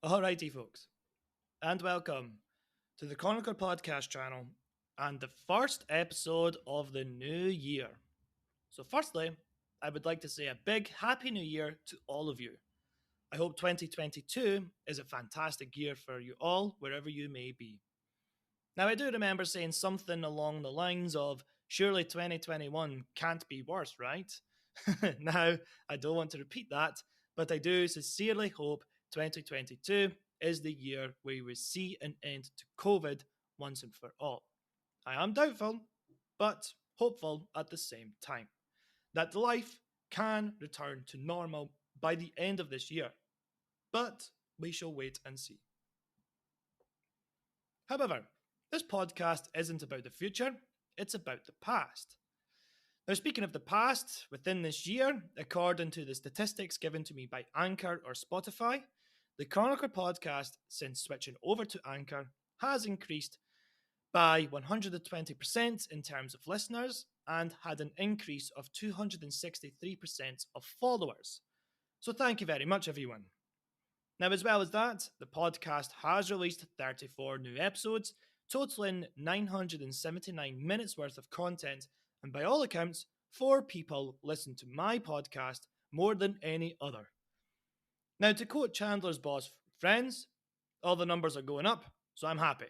Alrighty, folks, and welcome to the Chronicle Podcast channel and the first episode of the new year. So, firstly, I would like to say a big Happy New Year to all of you. I hope 2022 is a fantastic year for you all, wherever you may be. Now, I do remember saying something along the lines of, surely 2021 can't be worse, right? Now, I don't want to repeat that, but I do sincerely hope 2022 is the year where we see an end to COVID once and for all. I am doubtful, but hopeful at the same time that life can return to normal by the end of this year. But we shall wait and see. However, this podcast isn't about the future, it's about the past. Now, speaking of the past, within this year, according to the statistics given to me by Anchor or Spotify, the Chronicle podcast, since switching over to Anchor, has increased by 120% in terms of listeners and had an increase of 263% of followers. So, thank you very much, everyone. Now, as well as that, the podcast has released 34 new episodes, totaling 979 minutes worth of content, and by all accounts, 4 people listen to my podcast more than any other. Now, to quote Chandler's boss, friends, all the numbers are going up, so I'm happy.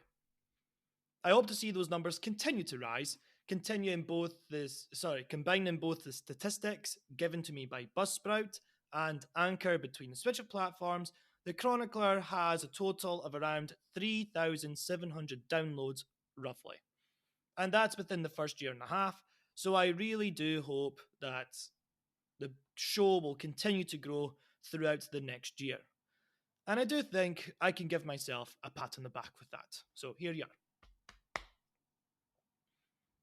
I hope to see those numbers continue to rise, combining both the statistics given to me by Buzzsprout and Anchor between the switch of platforms. The Chronicler has a total of around 3,700 downloads, roughly. And that's within the first year and a half, so I really do hope that the show will continue to grow throughout the next year. And I do think I can give myself a pat on the back with that. So here you are.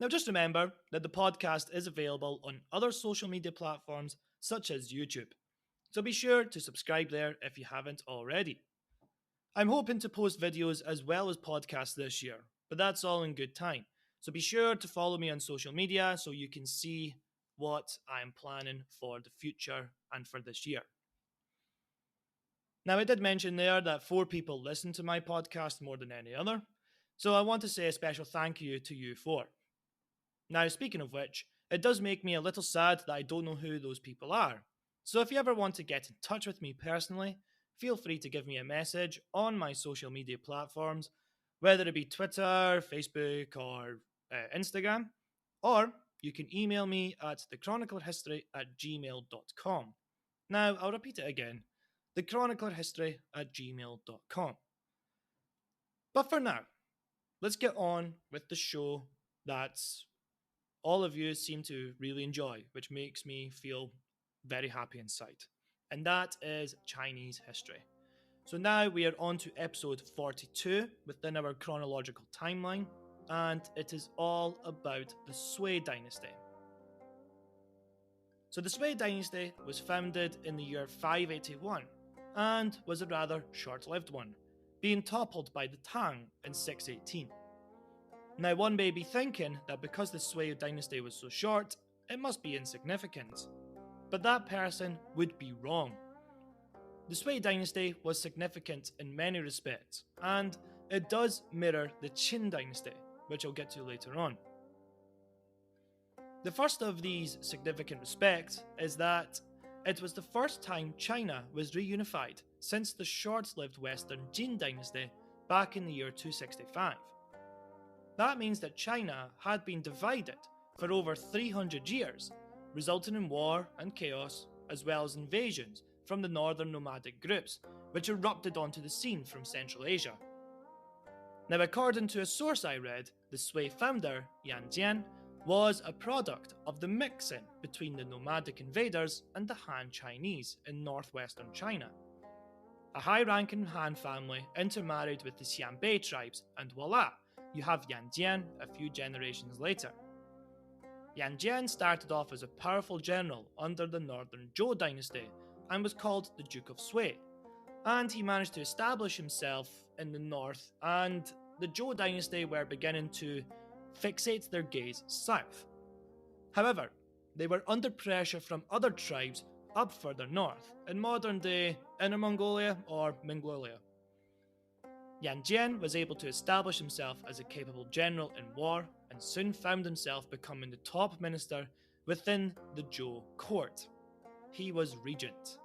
Now just remember that the podcast is available on other social media platforms such as YouTube. So be sure to subscribe there if you haven't already. I'm hoping to post videos as well as podcasts this year, but that's all in good time. So be sure to follow me on social media so you can see what I'm planning for the future and for this year. Now, I did mention there that 4 people listen to my podcast more than any other, so I want to say a special thank you to you 4. Now, speaking of which, it does make me a little sad that I don't know who those people are. So if you ever want to get in touch with me personally, feel free to give me a message on my social media platforms, whether it be Twitter, Facebook, or Instagram, or you can email me at thechroniclerhistory@gmail.com. Now, I'll repeat it again, thechroniclerhistory@gmail.com. But for now, let's get on with the show that all of you seem to really enjoy, which makes me feel very happy inside. And that is Chinese history. So now we are on to episode 42 within our chronological timeline, and it is all about the Sui Dynasty. So the Sui Dynasty was founded in the year 581 and was a rather short-lived one, being toppled by the Tang in 618. Now one may be thinking that because the Sui Dynasty was so short, it must be insignificant. But that person would be wrong. The Sui Dynasty was significant in many respects, and it does mirror the Qin Dynasty, which I'll get to later on. The first of these significant respects is that it was the first time China was reunified since the short-lived Western Jin Dynasty back in the year 265. That means that China had been divided for over 300 years, resulting in war and chaos, as well as invasions from the northern nomadic groups, which erupted onto the scene from Central Asia. Now, according to a source I read, the Sui founder, Yan Jian, was a product of the mixing between the nomadic invaders and the Han Chinese in northwestern China. A high-ranking Han family intermarried with the Xianbei tribes, and voila, you have Yan Jian a few generations later. Yan Jian started off as a powerful general under the northern Zhou dynasty and was called the Duke of Sui, and he managed to establish himself in the north, and the Zhou dynasty were beginning to fixate their gaze south. However, they were under pressure from other tribes up further north, in modern-day Inner Mongolia or Mongolia. Yan Jian was able to establish himself as a capable general in war and soon found himself becoming the top minister within the Zhou court. He was regent.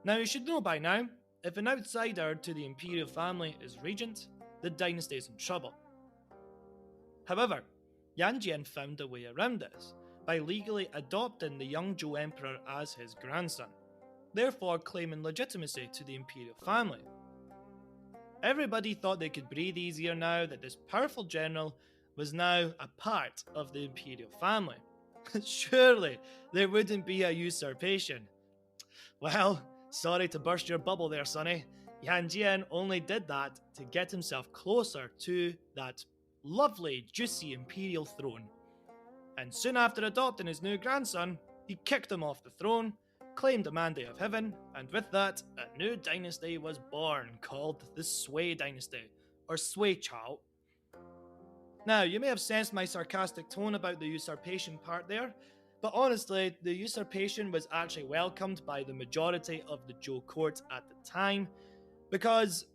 Now you should know by now, if an outsider to the imperial family is regent, the dynasty is in trouble. However, Yan Jian found a way around this by legally adopting the young Zhou emperor as his grandson, therefore claiming legitimacy to the imperial family. Everybody thought they could breathe easier now that this powerful general was now a part of the imperial family. Surely there wouldn't be a usurpation. Well, sorry to burst your bubble there, Sonny. Yan Jian only did that to get himself closer to that lovely, juicy imperial throne. And soon after adopting his new grandson, he kicked him off the throne, claimed a mandate of heaven, and with that, a new dynasty was born called the Sui Dynasty, or Sui Chao. Now, you may have sensed my sarcastic tone about the usurpation part there, but honestly, the usurpation was actually welcomed by the majority of the Zhou court at the time, because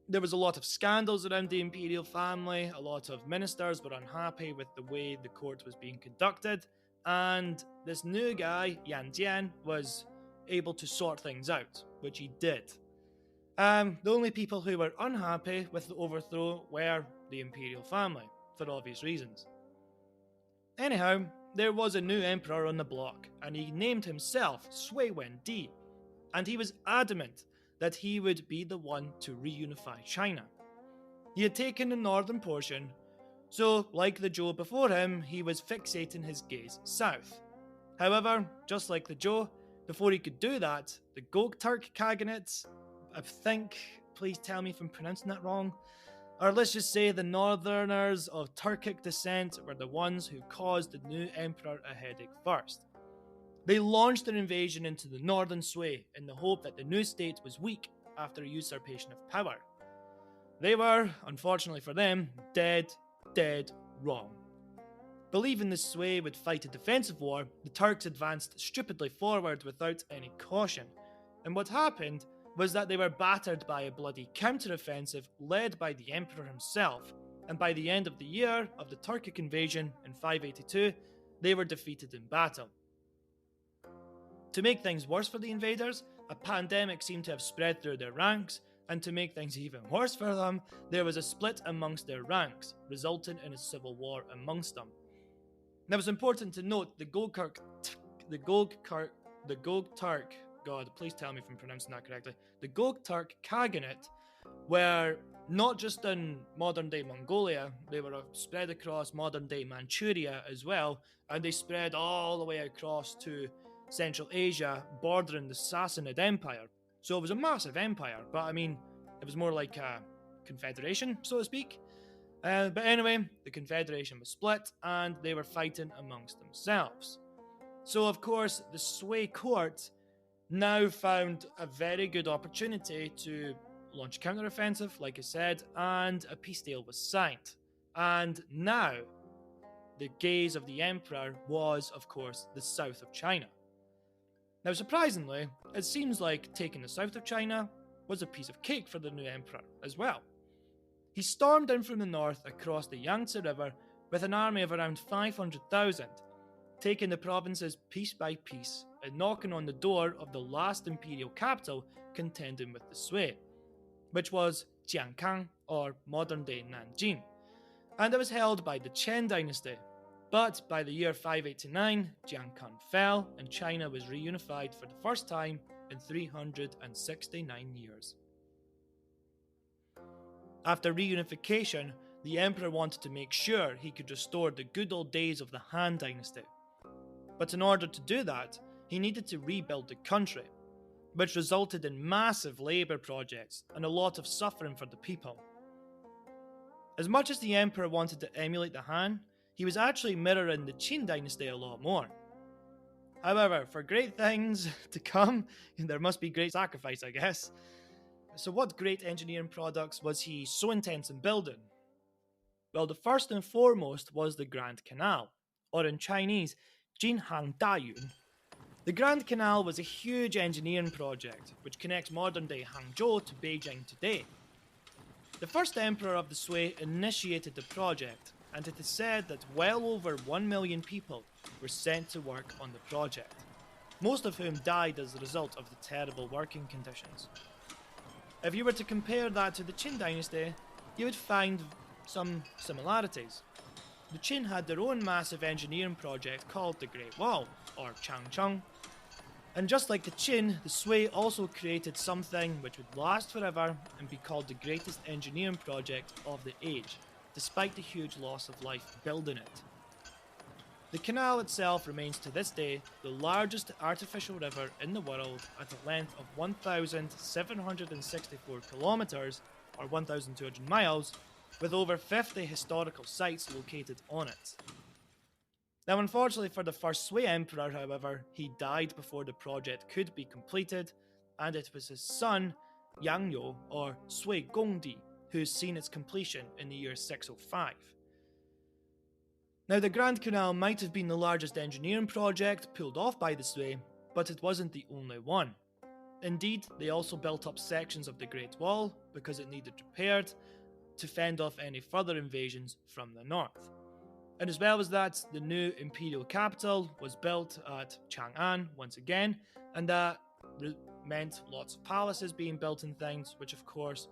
there was a lot of scandals around the imperial family, a lot of ministers were unhappy with the way the court was being conducted, and this new guy, Yan Jian, was able to sort things out, which he did. The only people who were unhappy with the overthrow were the imperial family, for obvious reasons. Anyhow, there was a new emperor on the block, and he named himself Sui Wendi, and he was adamant that he would be the one to reunify China. He had taken the northern portion, so like the Zhou before him, he was fixating his gaze south. However, just like the Zhou, before he could do that, the Gokturk Khaganate, I think, please tell me if I'm pronouncing that wrong, or let's just say the northerners of Turkic descent were the ones who caused the new emperor a headache first. They launched an invasion into the northern Sui in the hope that the new state was weak after a usurpation of power. They were, unfortunately for them, dead wrong. Believing the Sui would fight a defensive war, the Turks advanced stupidly forward without any caution, and what happened was that they were battered by a bloody counter-offensive led by the emperor himself, and by the end of the year of the Turkic invasion in 582, they were defeated in battle. To make things worse for the invaders, a pandemic seemed to have spread through their ranks, and to make things even worse for them, there was a split amongst their ranks, resulting in a civil war amongst them. Now it's important to note the Gokturk, God, please tell me if I'm pronouncing that correctly, the Gokturk Khaganate were not just in modern-day Mongolia, they were spread across modern-day Manchuria as well, and they spread all the way across to Central Asia, bordering the Sassanid Empire. So it was a massive empire, but I mean, it was more like a confederation, so to speak. But anyway, the confederation was split, and they were fighting amongst themselves. So of course, the Sui court now found a very good opportunity to launch a counter-offensive, like I said, and a peace deal was signed. And now, the gaze of the emperor was, of course, the south of China. Now, surprisingly, it seems like taking the south of China was a piece of cake for the new emperor as well. He stormed in from the north across the Yangtze River with an army of around 500,000, taking the provinces piece by piece and knocking on the door of the last imperial capital contending with the Sui, which was Jiankang, or modern-day Nanjing, and it was held by the Chen Dynasty. But by the year 589, Jiankang fell and China was reunified for the first time in 369 years. After reunification, the emperor wanted to make sure he could restore the good old days of the Han Dynasty. But in order to do that, he needed to rebuild the country, which resulted in massive labour projects and a lot of suffering for the people. As much as the emperor wanted to emulate the Han, he was actually mirroring the Qin Dynasty a lot more. However, for great things to come, there must be great sacrifice, I guess. So what great engineering products was he so intense in building? Well, the first and foremost was the Grand Canal, or in Chinese, Jinhang Dayun. The Grand Canal was a huge engineering project which connects modern-day Hangzhou to Beijing today. The first emperor of the Sui initiated the project, and it is said that well over 1 million people were sent to work on the project, most of whom died as a result of the terrible working conditions. If you were to compare that to the Qin Dynasty, you would find some similarities. The Qin had their own massive engineering project called the Great Wall, or Changcheng. And just like the Qin, the Sui also created something which would last forever and be called the greatest engineering project of the age, despite the huge loss of life building it. The canal itself remains to this day the largest artificial river in the world at a length of 1,764 kilometers, or 1,200 miles, with over 50 historical sites located on it. Now, unfortunately for the first Sui emperor, however, he died before the project could be completed, and it was his son, Yangyo, or Sui Gongdi, who's seen its completion in the year 605. Now, the Grand Canal might have been the largest engineering project pulled off by the Sui, but it wasn't the only one. Indeed, they also built up sections of the Great Wall because it needed repaired to fend off any further invasions from the north. And as well as that, the new imperial capital was built at Chang'an once again, and that meant lots of palaces being built and things, which of course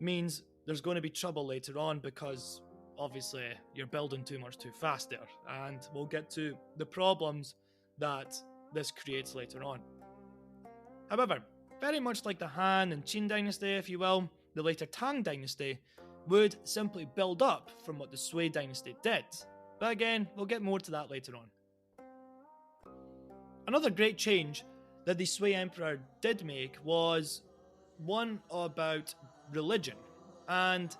means there's going to be trouble later on because obviously you're building too much too fast there, and we'll get to the problems that this creates later on. However, very much like the Han and Qin dynasty, if you will, the later Tang dynasty would simply build up from what the Sui dynasty did. But again, we'll get more to that later on. Another great change that the Sui emperor did make was one about religion, and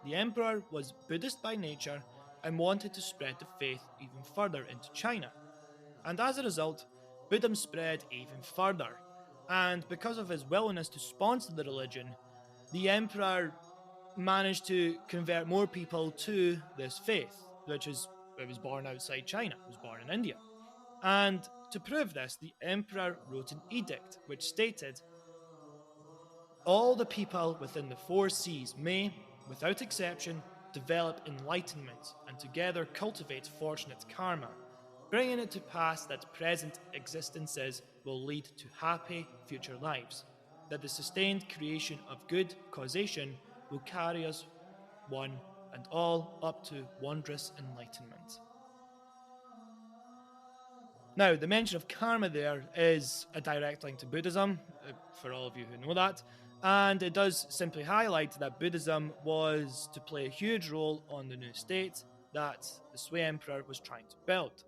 the emperor was Buddhist by nature and wanted to spread the faith even further into China. And as a result, Buddhism spread even further, and because of his willingness to sponsor the religion, the emperor managed to convert more people to this faith, it was born outside China, it was born in India. And to prove this, the emperor wrote an edict which stated, "All the people within the 4 seas may, without exception, develop enlightenment and together cultivate fortunate karma, bringing it to pass that present existences will lead to happy future lives, that the sustained creation of good causation will carry us one and all up to wondrous enlightenment." Now, the mention of karma there is a direct link to Buddhism, for all of you who know that, and it does simply highlight that Buddhism was to play a huge role on the new state that the Sui emperor was trying to build.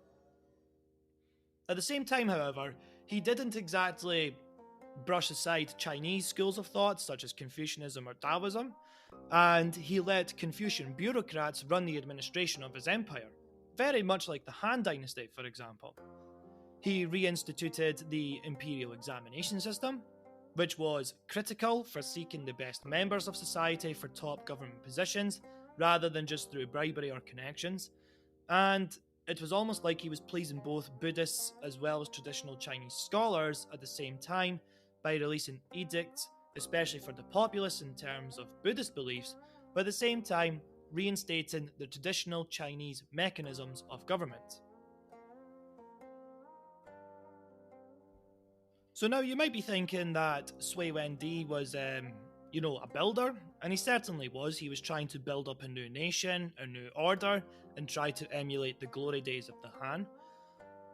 At the same time, however, he didn't exactly brush aside Chinese schools of thought such as Confucianism or Taoism, and he let Confucian bureaucrats run the administration of his empire, very much like the Han Dynasty, for example. He reinstituted the imperial examination system, which was critical for seeking the best members of society for top government positions, rather than just through bribery or connections, and it was almost like he was pleasing both Buddhists as well as traditional Chinese scholars at the same time by releasing edicts, especially for the populace in terms of Buddhist beliefs, but at the same time reinstating the traditional Chinese mechanisms of government. So now you might be thinking that Sui Wendi was, a builder, and he certainly was. He was trying to build up a new nation, a new order, and try to emulate the glory days of the Han.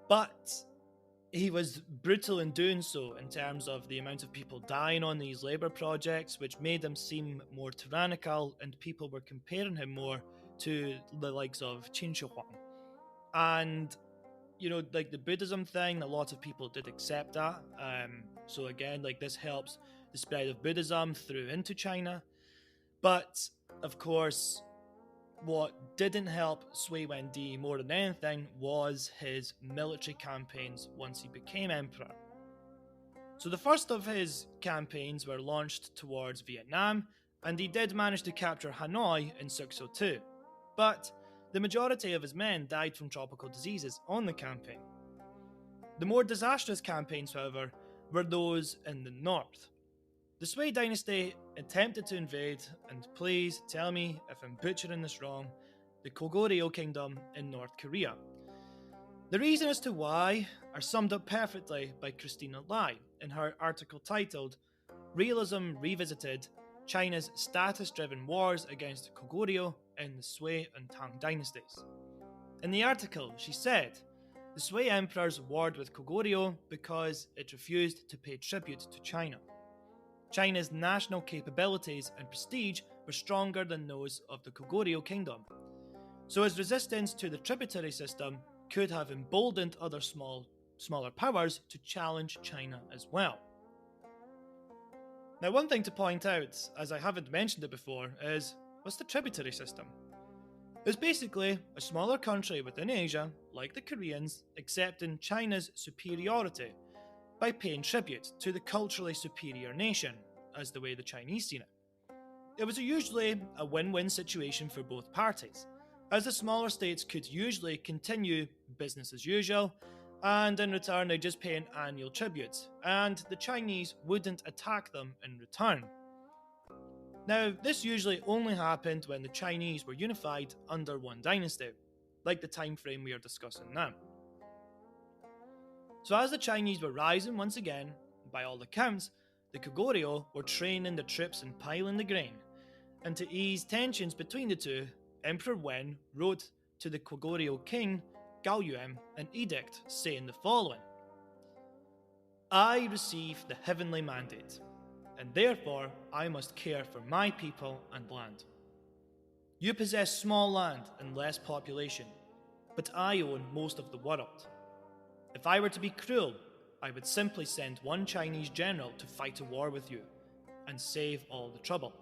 But he was brutal in doing so in terms of the amount of people dying on these labour projects, which made him seem more tyrannical, and people were comparing him more to the likes of Qin Shi Huang. And like the Buddhism thing, a lot of people did accept that. So again, this helps the spread of Buddhism through into China. But, of course, what didn't help Sui Wendi more than anything was his military campaigns once he became emperor. So the first of his campaigns were launched towards Vietnam, and he did manage to capture Hanoi in 602. But the majority of his men died from tropical diseases on the campaign. The more disastrous campaigns, however, were those in the north. The Suede Dynasty attempted to invade, and please tell me if I'm butchering this wrong, the Goguryeo Kingdom in North Korea. The reason as to why are summed up perfectly by Christina Lai in her article titled Realism Revisited: China's Status-Driven Wars Against Goguryeo in the Sui and Tang Dynasties. In the article, she said, the Sui emperors warred with Goguryeo because it refused to pay tribute to China. China's national capabilities and prestige were stronger than those of the Goguryeo Kingdom, so its resistance to the tributary system could have emboldened other smaller powers to challenge China as well. Now, one thing to point out, as I haven't mentioned it before, is what's the tributary system? It's basically a smaller country within Asia, like the Koreans, accepting China's superiority by paying tribute to the culturally superior nation, as the way the Chinese seen it. It was usually a win-win situation for both parties, as the smaller states could usually continue business as usual, and in return they just pay an annual tribute, and the Chinese wouldn't attack them in return. Now, this usually only happened when the Chinese were unified under one dynasty, like the time frame we are discussing now. So as the Chinese were rising once again, by all accounts, the Goguryeo were training the troops and piling the grain, and to ease tensions between the two, Emperor Wen wrote to the Goguryeo king, Gao Yuan, an edict saying the following: I receive the heavenly mandate, and therefore I must care for my people and land. You possess small land and less population, but I own most of the world. If I were to be cruel, I would simply send one Chinese general to fight a war with you and save all the trouble.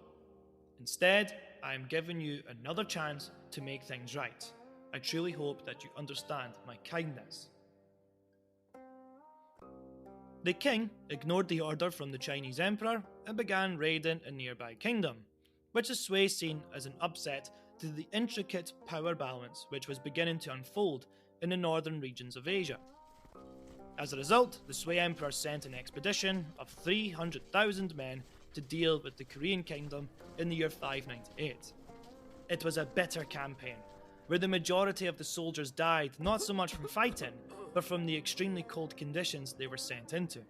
Instead, I am giving you another chance to make things right. I truly hope that you understand my kindness. The king ignored the order from the Chinese emperor and began raiding a nearby kingdom, which the Sui seen as an upset to the intricate power balance which was beginning to unfold in the northern regions of Asia. As a result, the Sui emperor sent an expedition of 300,000 men to deal with the Korean kingdom in the year 598. It was a bitter campaign, where the majority of the soldiers died not so much from fighting, but from the extremely cold conditions they were sent into.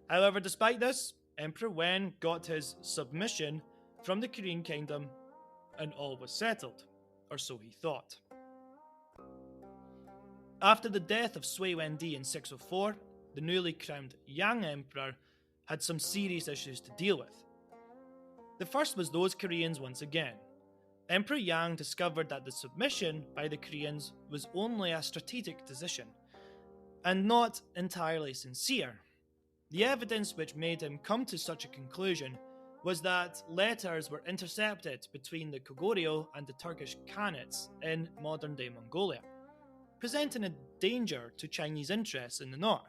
However, despite this, Emperor Wen got his submission from the Korean kingdom and all was settled, or so he thought. After the death of Sui Wendi in 604, the newly crowned Yang Emperor had some serious issues to deal with. The first was those Koreans once again. Emperor Yang discovered that the submission by the Koreans was only a strategic decision, and not entirely sincere. The evidence which made him come to such a conclusion was that letters were intercepted between the Goguryeo and the Turkish Khanates in modern-day Mongolia, presenting a danger to Chinese interests in the north.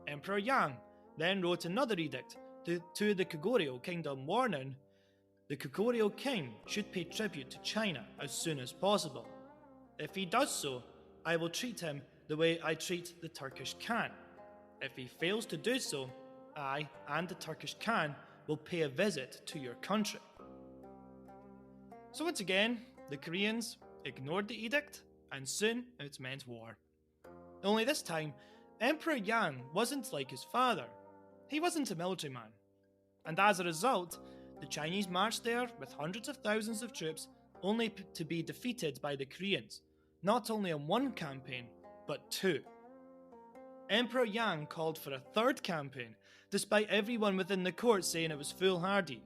Emperor Yang then wrote another edict to the Goguryeo kingdom warning the Goguryeo king should pay tribute to China as soon as possible. If he does so, I will treat him the way I treat the Turkish Khan. If he fails to do so, I and the Turkish Khan will pay a visit to your country. So once again, the Koreans ignored the edict, and soon it meant war. Only this time, Emperor Yang wasn't like his father. He wasn't a military man. And as a result, the Chinese marched there with hundreds of thousands of troops, only to be defeated by the Koreans, not only in one campaign, but two. Emperor Yang called for a third campaign, despite everyone within the court saying it was foolhardy.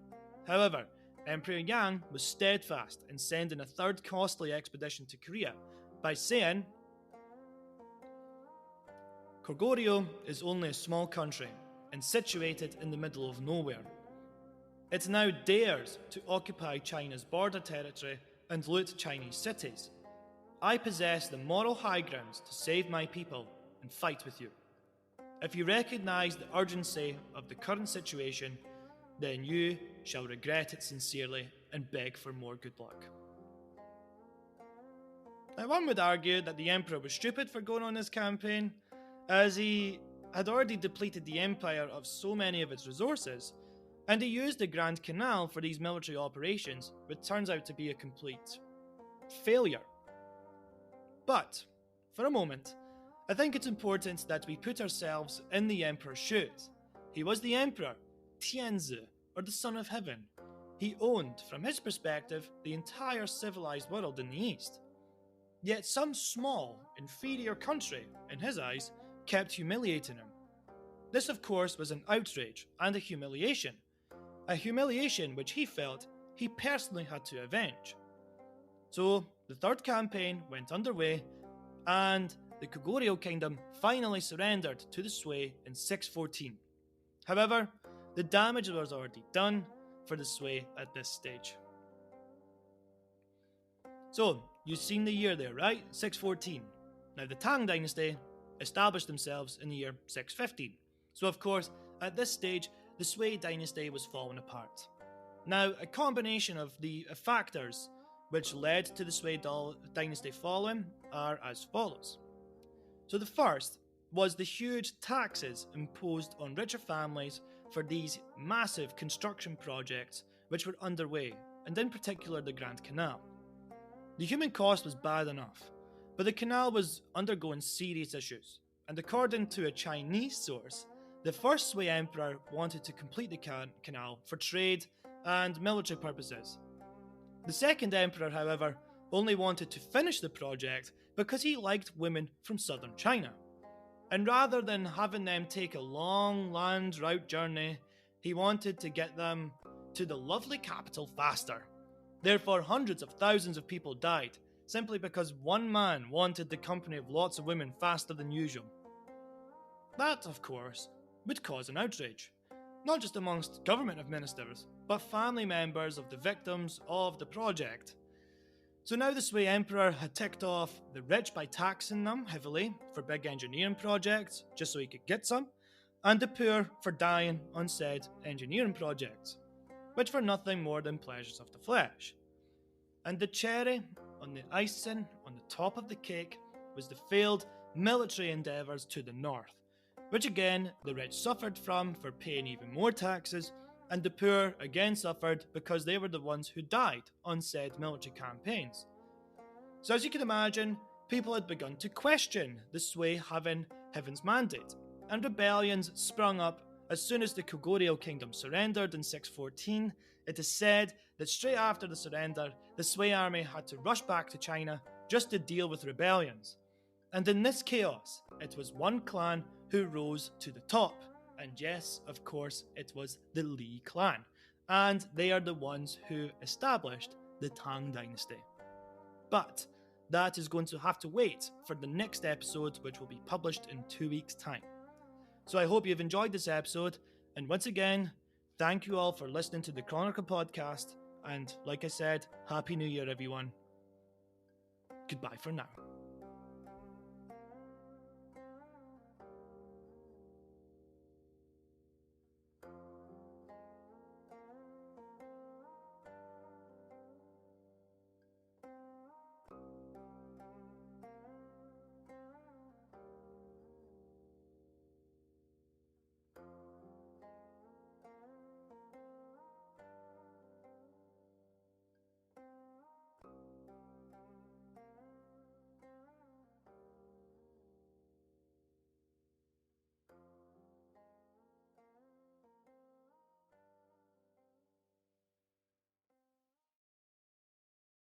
However, Emperor Yang was steadfast in sending a third costly expedition to Korea by saying, Goguryeo is only a small country and situated in the middle of nowhere. It now dares to occupy China's border territory and loot Chinese cities. I possess the moral high grounds to save my people and fight with you. If you recognize the urgency of the current situation, then you shall regret it sincerely and beg for more good luck. Now, one would argue that the emperor was stupid for going on this campaign, as he had already depleted the empire of so many of its resources, and he used the Grand Canal for these military operations, which turns out to be a complete failure. But, for a moment, I think it's important that we put ourselves in the Emperor's shoes. He was the Emperor, Tienzu, or the Son of Heaven. He owned, from his perspective, the entire civilized world in the East. Yet some small, inferior country, in his eyes, kept humiliating him. This, of course, was an outrage and a humiliation which he felt he personally had to avenge. So, the third campaign went underway, and the Koguryo kingdom finally surrendered to the Sui in 614. However, the damage was already done for the Sui at this stage. So, you've seen the year there, right? 614. Now, the Tang Dynasty established themselves in the year 615. So, of course, at this stage, the Suede Dynasty was falling apart. Now, a combination of the factors which led to the Suede Dynasty falling are as follows. So the first was the huge taxes imposed on richer families for these massive construction projects which were underway, and in particular the Grand Canal. The human cost was bad enough, but the canal was undergoing serious issues, and according to a Chinese source, the first Sui emperor wanted to complete the canal for trade and military purposes. The second emperor, however, only wanted to finish the project because he liked women from southern China. And rather than having them take a long land route journey, he wanted to get them to the lovely capital faster. Therefore, hundreds of thousands of people died, simply because one man wanted the company of lots of women faster than usual. That, of course, would cause an outrage, not just amongst government ministers, but family members of the victims of the project. So now the Sui Emperor had ticked off the rich by taxing them heavily for big engineering projects, just so he could get some, and the poor for dying on said engineering projects, which were nothing more than pleasures of the flesh. And the cherry on the icing on the top of the cake was the failed military endeavours to the north, which again the rich suffered from for paying even more taxes, and the poor again suffered because they were the ones who died on said military campaigns. So as you can imagine, people had begun to question the Sui having heaven's mandate, and rebellions sprung up as soon as the Koguryo kingdom surrendered in 614. It is said that straight after the surrender, the Sui army had to rush back to China just to deal with rebellions. And in this chaos, it was one clan who rose to the top. And yes, of course, it was the Li clan. And they are the ones who established the Tang Dynasty. But that is going to have to wait for the next episode, which will be published in 2 weeks' time. So I hope you've enjoyed this episode. And once again, thank you all for listening to the Chronicle podcast. And like I said, Happy New Year, everyone. Goodbye for now.